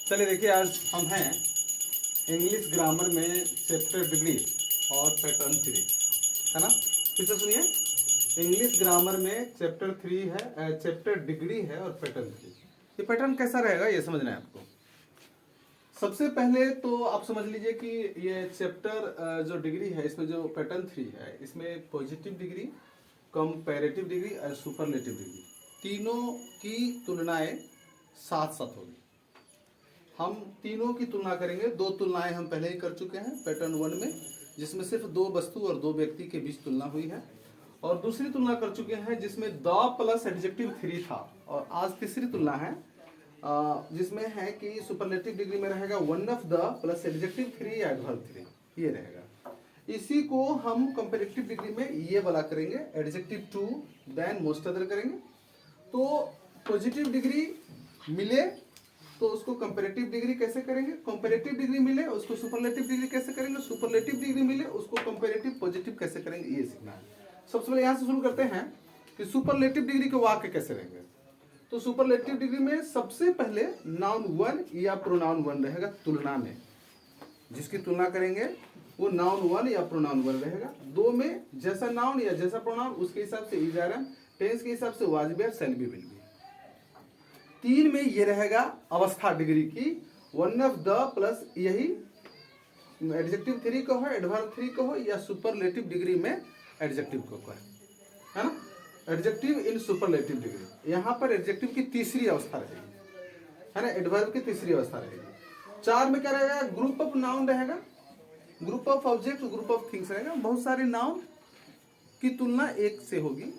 चलिए देखिए, आज हम हैं इंग्लिश ग्रामर में चैप्टर डिग्री और पैटर्न 3, है ना। फिर से सुनिए, इंग्लिश ग्रामर में चैप्टर 3 है, चैप्टर डिग्री है और पैटर्न 3। ये पैटर्न कैसा रहेगा ये समझना है आपको। सबसे पहले तो आप समझ लीजिए कि ये चैप्टर जो डिग्री है, इसमें जो पैटर्न 3 है, इसमें पॉजिटिव डिग्री, कंपैरेटिव डिग्री और सुपरलेटिव डिग्री तीनों की तुलनाएं साथ साथ होगी। हम तीनों की तुलना करेंगे। दो तुलनाएं हम पहले ही कर चुके हैं पैटर्न 1 में, जिसमें सिर्फ दो वस्तु और दो व्यक्ति के बीच तुलना हुई है, और दूसरी तुलना कर चुके हैं जिसमें द प्लस एडजेक्टिव 3 था। और आज तीसरी तुलना है जिसमें है कि सुपरलेटिव डिग्री में रहेगा one of the plus adjective 3 या एडवर्ब 3, ये रहेगा। इसी को हम कंपैरेटिव डिग्री में ये वाला करेंगे, एडजेक्टिव 2 देन मोस्ट अदर करेंगे। तो पॉजिटिव डिग्री मिले तो उसको कंपैरेटिव डिग्री कैसे करेंगे, कंपैरेटिव डिग्री मिले उसको सुपरलेटिव डिग्री कैसे करेंगे, सुपरलेटिव डिग्री मिले उसको कंपैरेटिव पॉजिटिव कैसे करेंगे, ये सीखना है। सबसे पहले यहाँ से शुरू करते हैं कि सुपरलेटिव डिग्री के वाक्य कैसे रहेंगे। तो सुपरलेटिव डिग्री में सबसे पहले नाउन 1 या प्रोनाउन 1 रहेगा तुलना में, जिसकी तुलना करेंगे वो नाउन 1 या प्रोनाउन 1 रहेगा। दो में जैसा नाउन या जैसा प्रोनाउन उसके हिसाब से इज आर एम, टेंस के हिसाब से वाज बी और शैल बी विल बी। 3 में ये रहेगा अवस्था डिग्री की वन ऑफ द प्लस यही एडजेक्टिव 3 को है, एडवर्ब 3 को है, या सुपरलेटिव डिग्री में एडजेक्टिव को है ना। एडजेक्टिव इन सुपरलेटिव डिग्री, यहाँ पर एडजेक्टिव की तीसरी अवस्था रहेगी, है ना, एडवर्ब की तीसरी अवस्था रहेगी। 4 में क्या रहेगा, ग्रुप ऑफ नाउन रहेगा, group of object, group of things रहेगा। बहुत सारे नाउन की तुलना एक से होगी,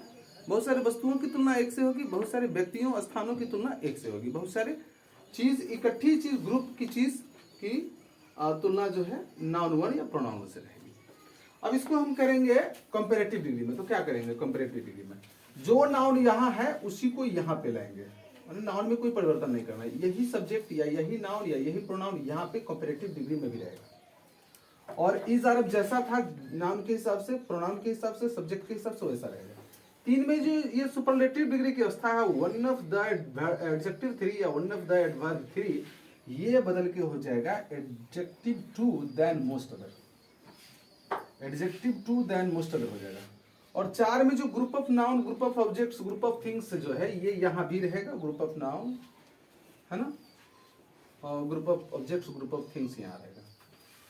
बहुत सारे वस्तुओं की तुलना एक से होगी, बहुत सारे व्यक्तियों स्थानों की तुलना एक से होगी, बहुत सारे चीज इकट्ठी चीज ग्रुप की चीज की तुलना जो है नाउन 1 या प्रोनाउन से रहेगी। अब इसको हम करेंगे कंपैरेटिव डिग्री में। तो क्या करेंगे कंपैरेटिव डिग्री में, जो नाउन यहाँ है उसी को यहाँ पे लाएंगे, नाउन में कोई परिवर्तन नहीं करना है। यही सब्जेक्ट या यही नाउन या यही प्रोनाउन यहाँ पे कंपैरेटिव डिग्री में भी रहेगा, और इज आर एफ जैसा था नाउन के हिसाब से, प्रोनाउन के हिसाब से, सब्जेक्ट के हिसाब से वैसा रहेगा। 3 में जो ये सुपरलेटिव डिग्री की अवस्था है वन ऑफ द एडजेक्टिव 3 या वन ऑफ द एडवर्ब 3, ये बदल के हो जाएगा adjective 2 than most other, adjective 2 than most other हो जाएगा। और 4 में जो group of noun, group of objects, group of things जो है ये यहाँ भी रहेगा, ग्रुप ऑफ नाउन है ना, और group of objects, group of things यहाँ रहेगा।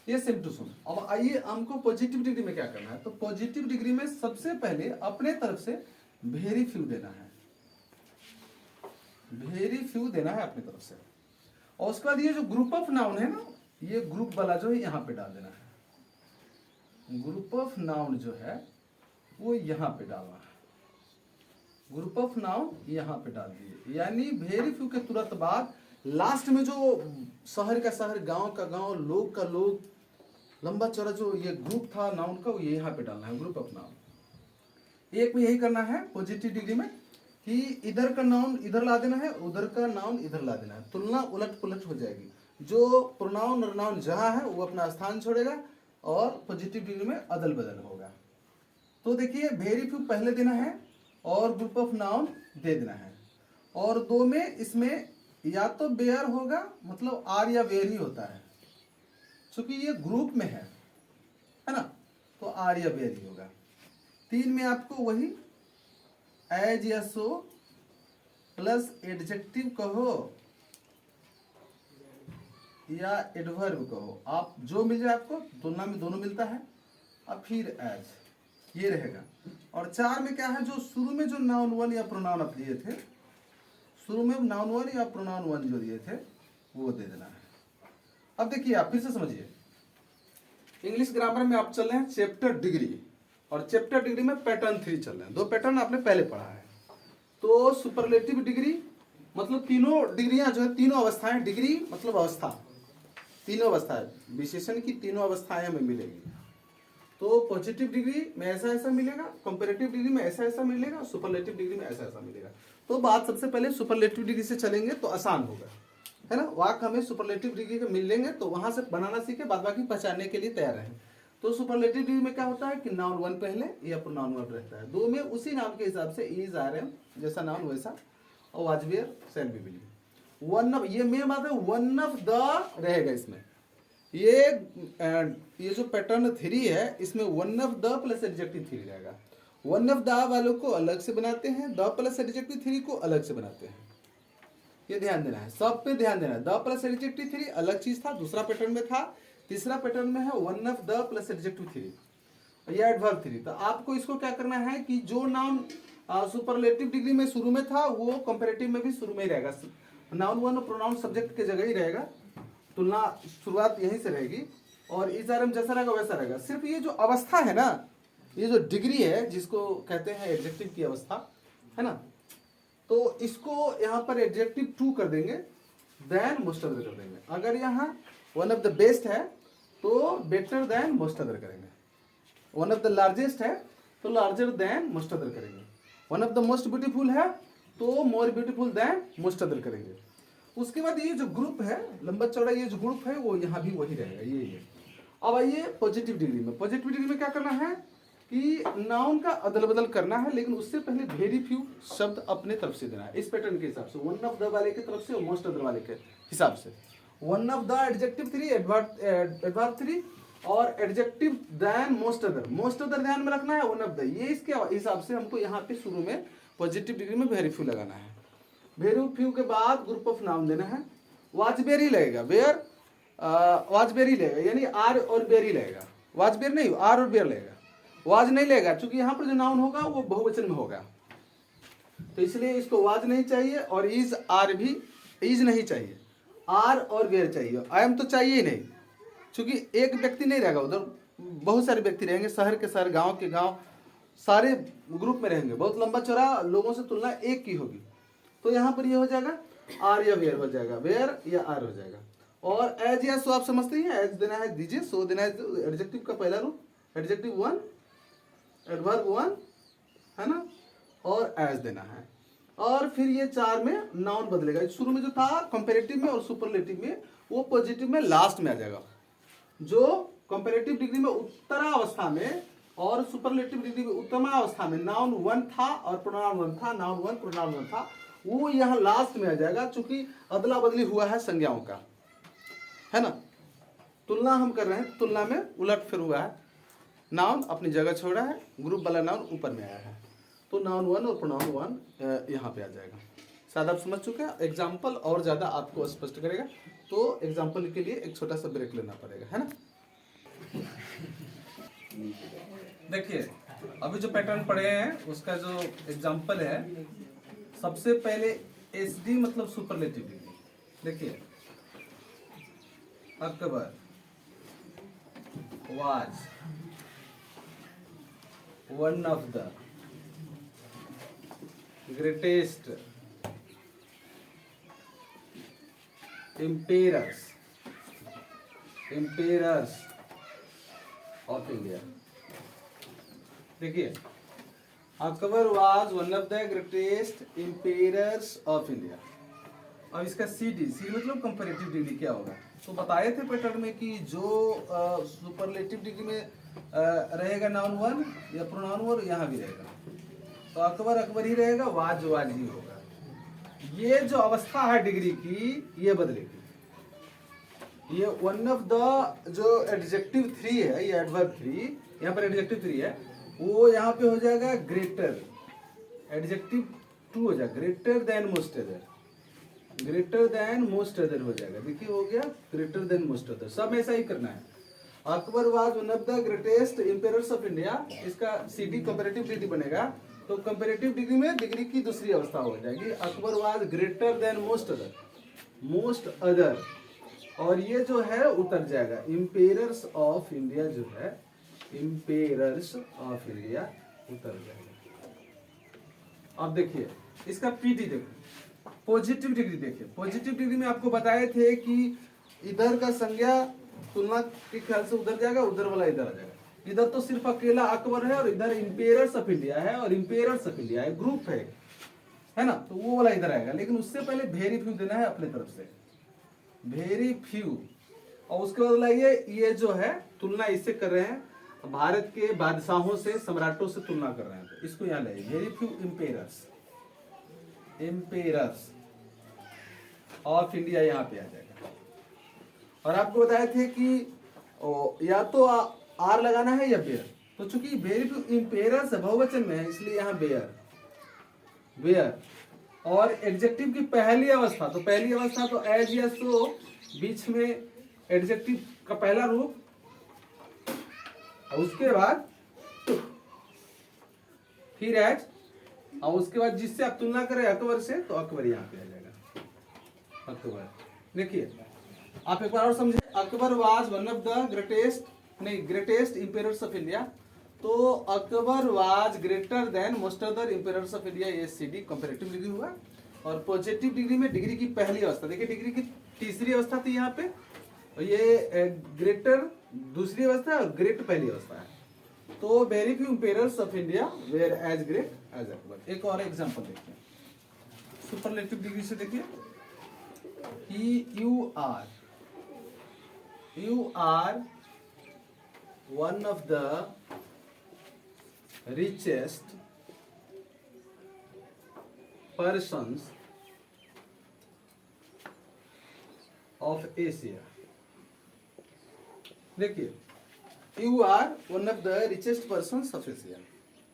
ये सेम टू सेम। अब आइए हमको पॉजिटिव डिग्री में क्या करना है। तो पॉजिटिव डिग्री में सबसे पहले अपने तरफ से वेरी फ्यू देना है, वेरी फ्यू देना है अपनी तरफ से। और उसके बाद ये जो ग्रुप ऑफ नाउन है ना, ये ग्रुप वाला जो है यहाँ पे डाल देना है। ग्रुप ऑफ नाउन जो है वो यहाँ पे डालना है, ग्रुप ऑफ नाउन यहाँ पे डाल दिए। यानी वेरी फ्यू के तुरंत बाद लास्ट में जो शहर का शहर, गांव का गांव, लोग का लोग, लंबा चौड़ा जो ये ग्रुप था नाउन का, वो ये यहाँ पे डालना है, ग्रुप ऑफ नाउन। एक में यही करना है पॉजिटिव डिग्री में कि इधर का नाउन इधर ला देना है, उधर का नाउन इधर ला देना है, तुलना उलट पुलट हो जाएगी। जो प्रोनाउन और नाउन जहाँ है वो अपना स्थान छोड़ेगा और पॉजिटिव डिग्री में अदल बदल होगा। तो देखिए वेरी फ्यू पहले देना है और ग्रुप ऑफ नाउन दे देना है। और 2 में इसमें या तो बेयर होगा, मतलब आर या वेयर ही होता है, क्योंकि ये ग्रुप में है ना, तो आर या वेयर ही होगा। 3 में आपको वही एज या सो प्लस एडजेक्टिव कहो या एडवर्ब कहो, आप जो मिल जाए आपको, तुलना में दोनों मिलता है, अब फिर एज ये रहेगा। और 4 में क्या है, जो शुरू में जो नाउन 1 या प्रोनाउन आप दिए थे, शुरू में नाउन 1 या प्रोनाउन 1 जो दिए थे वो दे देना है। अब देखिए आप फिर से समझिए, इंग्लिश ग्रामर में आप चल रहे हैं चैप्टर डिग्री, और चैप्टर डिग्री में पैटर्न 3 चल रहे हैं। 2 पैटर्न आपने पहले पढ़ा है। तो सुपरलेटिव डिग्री मतलब तीनों डिग्रियां जो है, तीनों अवस्थाएं, डिग्री मतलब अवस्था, तीनों अवस्थाएं, विशेषण की तीनों अवस्थाएं हमें मिलेगी। तो पॉजिटिव डिग्री में ऐसा ऐसा मिलेगा, कंपैरेटिव डिग्री में ऐसा ऐसा मिलेगा, सुपरलेटिव डिग्री में ऐसा ऐसा मिलेगा। तो बात सबसे पहले सुपरलेटिव डिग्री से चलेंगे तो आसान होगा, है ना। वाक्य हमें सुपरलेटिव डिग्री के मिलेंगे तो वहां से बनाना सीखे, बाद बाकी पहचानने के लिए तैयार रहें। तो सुपरलेटिव डिग्री में क्या होता है कि नाउन 1 पहले या प्रोनाउन 1 रहता है। 2 में उसी नाम के हिसाब से इज आर एम जैसा नाउन वैसा, और was were shall be will be. One of, ये मेन बात है, वन ऑफ द रहेगा इसमें। ये जो पैटर्न 3 है इसमें one of the plus adjective 3 रहेगा। वन ऑफ द वालों को अलग से बनाते हैं, द प्लस एडजेक्टिव 3 को अलग से बनाते हैं। ये ध्यान देना है, सब पे ध्यान देना है। द प्लस एडजेक्टिव 3 अलग चीज था, दूसरा पैटर्न में था। तीसरा पैटर्न में है one of the plus adjective 3, ये एडवर्ब 3। तो आपको इसको क्या करना है कि जो नाउन सुपरलेटिव डिग्री में शुरू में था वो कंपैरेटिव में भी शुरू में ही रहेगा। नाउन वन प्रोनाउन सब्जेक्ट के जगह ही रहेगा, तुलना शुरुआत यहीं से रहेगी, और इस आरम जैसा रहेगा वैसा रहेगा। सिर्फ ये जो अवस्था है ना, ये जो डिग्री है जिसको कहते हैं एडजेक्टिव की अवस्था, है ना, तो इसको यहाँ पर एडजेक्टिव 2 कर देंगे, देन मोस्ट अदर कर देंगे। अगर यहाँ वन ऑफ द बेस्ट है तो बेटर देन मोस्ट अदर करेंगे। वन ऑफ द लार्जेस्ट है तो लार्जर देन मोस्ट अदर करेंगे। One of the most beautiful है तो मोर ब्यूटीफुल देन मोस्ट अदर करेंगे। उसके बाद ये जो ग्रुप है लंबा चौड़ा, ये जो ग्रुप है वो यहाँ भी वही रहेगा, ये। अब आइए पॉजिटिव डिग्री में। पॉजिटिव डिग्री में क्या करना है कि नाउन का अदल बदल करना है, लेकिन उससे पहले वेरी फ्यू शब्द अपने तरफ से देना है, इस पैटर्न के हिसाब से। वन ऑफ द वाले की तरफ से और मोस्ट अदर वाले के हिसाब से। One of the adjective 3, adverb 3, और adjective than most other. Most other ध्यान में रखना है, वन ऑफ द, ये इसके हिसाब से हमको यहाँ पे शुरू में पॉजिटिव डिग्री में वेरी फ्यू लगाना है। वेरी फ्यू के बाद ग्रुप ऑफ नाउन देना है। वाज बेरी लगेगा, वेयर वाज बेरी लगेगा, यानी आर और बेरी लगेगा। वाज बेर नहीं, आर और बेर लगेगा। वाज नहीं लगेगा क्योंकि यहाँ पर जो नाउन होगा वो बहुवचन में होगा, तो इसलिए इसको वाज नहीं चाहिए, और इज आर भी, इज नहीं चाहिए, आर और वेयर चाहिए। आई एम तो चाहिए ही नहीं, क्योंकि एक व्यक्ति नहीं रहेगा उधर, बहुत सारे व्यक्ति रहेंगे, शहर के शहर, गांव के गांव, सारे ग्रुप में रहेंगे, बहुत लंबा चौड़ा लोगों से तुलना एक की होगी। तो यहाँ पर ये हो जाएगा आर या वेयर हो जाएगा, वेयर या आर हो जाएगा। और एज या सो आप समझते हैं, एज देना है दीजिए, सो देना है एडजेक्टिव का पहला रूप, एडजेक्टिव 1, एडवर्ब 1, है ना, और एज देना है। और फिर ये 4 में नाउन बदलेगा। शुरू में जो था कंपैरेटिव में और सुपरलेटिव में, वो पॉजिटिव में लास्ट में आ जाएगा। जो कंपैरेटिव डिग्री में उत्तरावस्था में और सुपरलेटिव डिग्री में उत्तमावस्था में नाउन 1 था और प्रोनाउन 1 था, नाउन 1 प्रोनाउन 1 था, वो यहाँ लास्ट में आ जाएगा, चूंकि अदला बदली हुआ है संज्ञाओं का, है ना। तुलना हम कर रहे हैं, तुलना में उलट फिर हुआ है, नाउन अपनी जगह छोड़ा है, ग्रुप वाला नाउन ऊपर में आया है, तो नाउन 1 और प्रोनाउन 1 यहाँ पे आ जाएगा। शायद आप समझ चुके हैं। एग्जाम्पल और ज़्यादा आपको स्पष्ट करेगा, तो एग्जाम्पल के लिए एक छोटा सा ब्रेक लेना पड़ेगा, है ना। देखिए अभी जो पैटर्न पढ़े हैं उसका जो एग्जाम्पल है, सबसे पहले एसडी मतलब सुपरलेटिव डिग्री। देखिए Akbar, was, one of the, greatest, emperors of India. देखिए Akbar was one of the greatest emperors of India. अब इसका सी मतलब कंपैरेटिव डिग्री क्या होगा, तो बताए थे पैटर्न में कि जो सुपरलेटिव डिग्री में रहेगा नाउन 1 या प्रोनाउन 1, यहाँ भी रहेगा, तो अकबर ही रहेगा, वाज ही होगा। ये जो अवस्था है डिग्री की, ये बदलेगी। ये वन ऑफ द जो एडजेक्टिव 3 है, ये एडवर्ब 3, यहाँ पर एडजेक्टिव 3 है, वो यहाँ पे हो जाएगा ग्रेटर, एडजेक्टिव 2 हो जाएगा, greater than most other, greater than most other हो जाएगा। देखिए हो गया ग्रेटर देन मोस्ट अदर, सब ऐसा ही करना है। Akbar was one of the greatest emperors of India, इसका सीडी कंपैरेटिव डिग्री बनेगा, तो कंपैरेटिव डिग्री में डिग्री की दूसरी अवस्था हो जाएगी, Akbar was greater than most other, और ये जो है उतर जाएगा, एम्पेयर्स ऑफ इंडिया जो है, एम्पेयर्स ऑफ इंडिया उतर जाएगा। अब देखिए इसका पीटी देखो, पॉजिटिव डिग्री देखिए। पॉजिटिव डिग्री में आपको बताए थे कि इधर का संज्ञा तुलना के ख्याल से उधर जाएगा, उधर वाला इधर आ जाएगा। इधर तो सिर्फ अकेला अकबर है और इधर एम्पेयर्स ऑफ इंडिया है, और एम्पेयर्स ऑफ इंडिया है ग्रुप है ना, तो वो वाला इधर आएगा। लेकिन उससे पहले वेरी फ्यू देना है अपने तरफ से, वेरी फ्यू, और उसके बाद लाइए ये जो है तुलना इससे कर रहे हैं, भारत के बादशाहों से, सम्राटों से तुलना कर रहे हैं, तो इसको यहाँ लाइए very few Ampere's, of India यहाँ पे आ जाएगा। और आपको बताए थे कि या तो आर लगाना है या बेयर, तो चूंकि वेरी फ्यू इम्पेयरर्स बहुवचन में है इसलिए यहाँ बेयर वेयर। और एडजेक्टिव की पहली अवस्था, तो पहली अवस्था तो एज या सो, बीच में एडजेक्टिव का पहला रूप, और उसके बाद फिर एज, और उसके बाद जिससे आप तुलना करें अकबर से, तो अकबर यहाँ पे आ जाएगा अकबर। देखिए आप एक बार और समझे, Akbar was one of the greatest emperors of India, तो Akbar was greater than most other emperors of India, ये सीडी कंपैरेटिव डिग्री हुआ। और पॉजिटिव डिग्री में डिग्री की पहली अवस्था, देखिए डिग्री की तीसरी अवस्था थी यहाँ पे, और ये ग्रेटर दूसरी अवस्था है और ग्रेट पहली अवस्था है। तो very few emperors of India were as great as Akbar. एक और एग्जांपल देखते हैं सुपरलेटिव डिग्री से। देखिए you are one of the richest persons of Asia। देखिए you are one of the richest persons of Asia,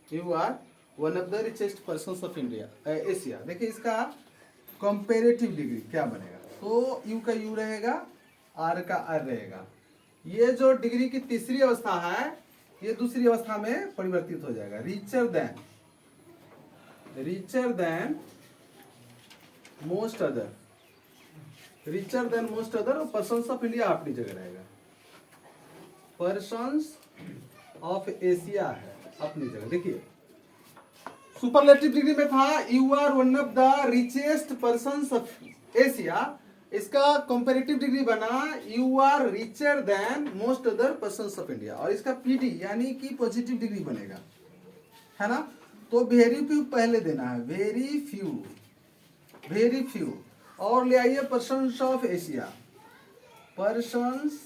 you are one of the richest persons of India Asia. देखिए इसका comparative degree क्या बनेगा, तो you का you रहेगा, are का are रहेगा। ये जो डिग्री की तीसरी अवस्था है ये दूसरी अवस्था में परिवर्तित हो जाएगा, richer than most other, richer than most other, और पर्सन्स ऑफ इंडिया अपनी जगह रहेगा, पर्सन्स ऑफ एशिया है अपनी जगह। देखिए सुपरलेटिव डिग्री में था you are one of the richest persons of Asia, इसका कंपैरेटिव डिग्री बना you are richer than most other persons of India, और इसका पीडी यानी कि पॉजिटिव डिग्री बनेगा, है ना। तो वेरी फ्यू पहले देना है, वेरी फ्यू, और ले आइए persons of Asia, persons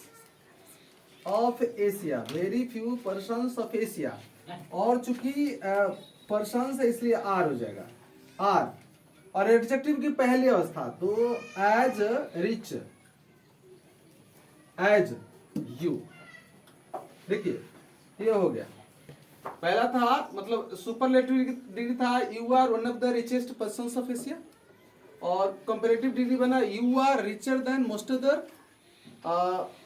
of Asia, very few persons of Asia. और चूंकि पर्सन्स है इसलिए आर हो जाएगा, आर। और एडजेक्टिव की पहली अवस्था तो एज रिच, एज यू। देखिए ये हो गया, पहला था मतलब सुपरलेटिव डिग्री था you are one of the richest persons of Asia, और कंपैरेटिव डिग्री बना you are richer than most other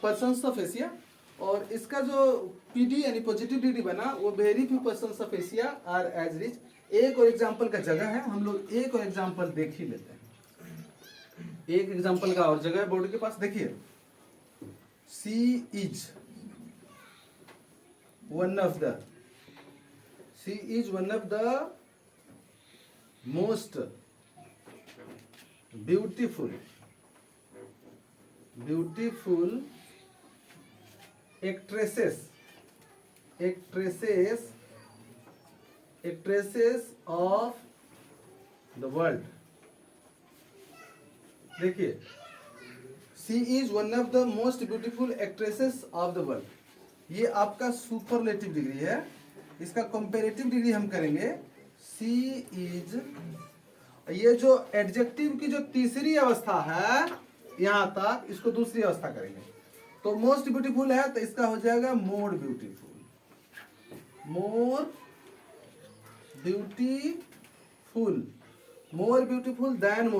persons of Asia, और इसका जो पीडी यानी पॉजिटिव डिग्री बना वो very few persons of Asia are as rich. एक और एग्जाम्पल का जगह है, हम लोग एक और एग्जाम्पल देख ही लेते हैं, एक एग्जाम्पल का और जगह है बोर्ड के पास। देखिए she is one of the most beautiful actresses of the world. देखिए she is one of the most beautiful actresses of the world, ये आपका सुपरलेटिव डिग्री है। इसका कंपैरेटिव डिग्री हम करेंगे सी इज, ये जो एडजेक्टिव की जो तीसरी अवस्था है यहां तक, इसको दूसरी अवस्था करेंगे। तो मोस्ट ब्यूटीफुल है तो इसका हो जाएगा मोर beautiful than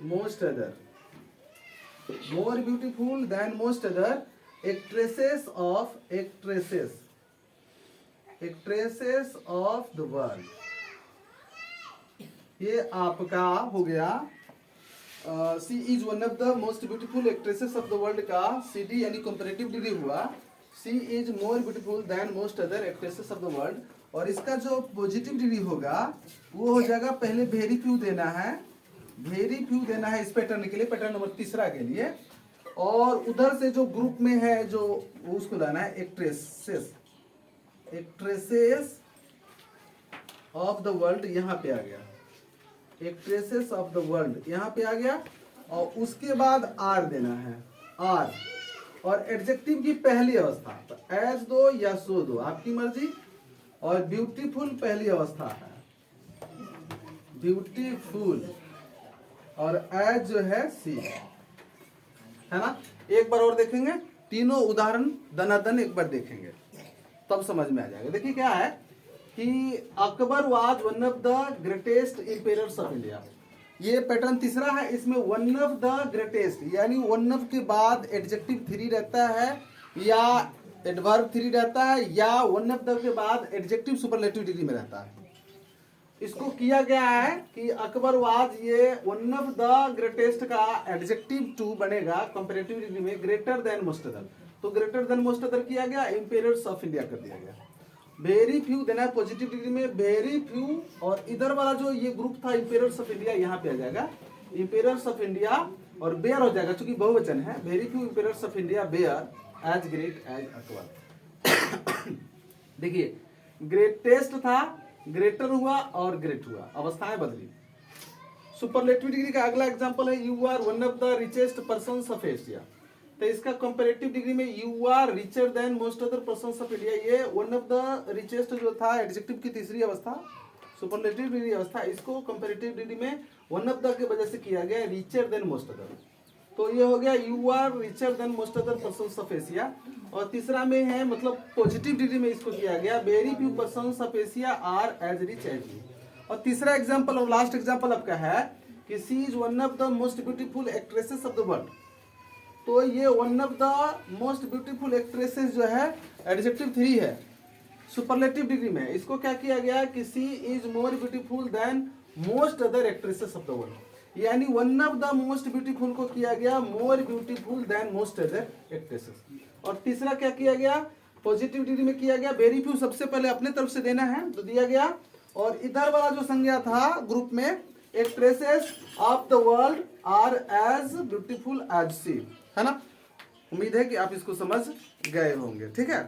most other, more beautiful than most other actresses of the world। ये आपका हो गया she is one of the most beautiful actresses of the world का सी यानी कंपैरेटिव डिग्री हुआ she is more beautiful than most other actresses of the world. और इसका जो पॉजिटिव डिग्री होगा वो हो जाएगा, पहले वेरी फ्यू देना है इस पैटर्न के लिए, पैटर्न नंबर तीसरा के लिए, और उधर से जो ग्रुप में है जो उसको लाना है एक्ट्रेसेस ऑफ द वर्ल्ड, यहाँ पे आ गया एक्ट्रेसेस ऑफ द वर्ल्ड, यहाँ पे आ गया। और उसके बाद आर देना है, आर, और एडजेक्टिव की पहली अवस्था तो एज दो या सो दो आपकी मर्जी, और ब्यूटीफुल पहली अवस्था है, ब्यूटीफुल और एज जो है सी, है ना। एक बार और देखेंगे, तीनों उदाहरण दनादन एक बार देखेंगे तब समझ में आ जाएगा। देखिए क्या है कि Akbar was one of the greatest emperors of India. ये पैटर्न तीसरा है, इसमें वन ऑफ द ग्रेटेस्ट यानी वन ऑफ के बाद एडजेक्टिव 3 रहता है या एडवर्ब 3 रहता है या वन ऑफ द के बाद एडजेक्टिव सुपरलेटिव डिग्री में रहता है। इसको किया गया है कि अकबर वाज, ये वन ऑफ द ग्रेटेस्ट का एडजेक्टिव 2 बनेगा कंपैरेटिव डिग्री में ग्रेटर देन मोस्ट अदर, तो ग्रेटर देन मोस्ट अदर किया गया, इंपेरर्स ऑफ इंडिया कर दिया गया। वेरी फ्यू देना है पॉजिटिव डिग्री में, वेरी फ्यू, और इधर वाला जो ये ग्रुप था इंपेरर्स ऑफ इंडिया यहाँ पे आ जाएगा, इंपेरर्स ऑफ इंडिया और बेयर हो जाएगा क्योंकि बहुवचन है। Very few इंपेरर्स of India bear as great as Akbar. देखिए ग्रेटेस्ट था, ग्रेटर हुआ और ग्रेट हुआ, अवस्थाएं बदली। सुपरलेटिव डिग्री का अगला एग्जांपल है you are one of the richest persons of Asia, तो इसका कंपैरेटिव डिग्री में you are richer than most other persons of India, ये वन ऑफ द रिचेस्ट जो था एडजेक्टिव की तीसरी अवस्था सुपरलेटिव डिग्री अवस्था, इसको कंपैरेटिव डिग्री में वन ऑफ द की वजह से किया गया रिचर देन मोस्ट अदर, तो ये हो गया you are richer than most other persons of Asia. और तीसरा में है मतलब पॉजिटिव डिग्री में इसको किया गया very few persons of Asia are as rich as you. और तीसरा एग्जांपल और लास्ट एग्जांपल आपका है कि she is one of the most beautiful actresses of the world, तो ये one of the most beautiful actresses जो है एडजेक्टिव 3 है सुपरलेटिव डिग्री में, इसको क्या किया गया कि she is more beautiful than most other actresses of the world, यानी one of the most beautiful को किया गया more beautiful than most other actresses. और तीसरा क्या किया गया पॉजिटिव डिग्री में किया गया वेरी फ्यू, सबसे पहले अपने तरफ से देना है तो दिया गया, और इधर वाला जो संज्ञा था ग्रुप में actresses of the world are as beautiful as she, है ना। उम्मीद है कि आप इसको समझ गए होंगे, ठीक है।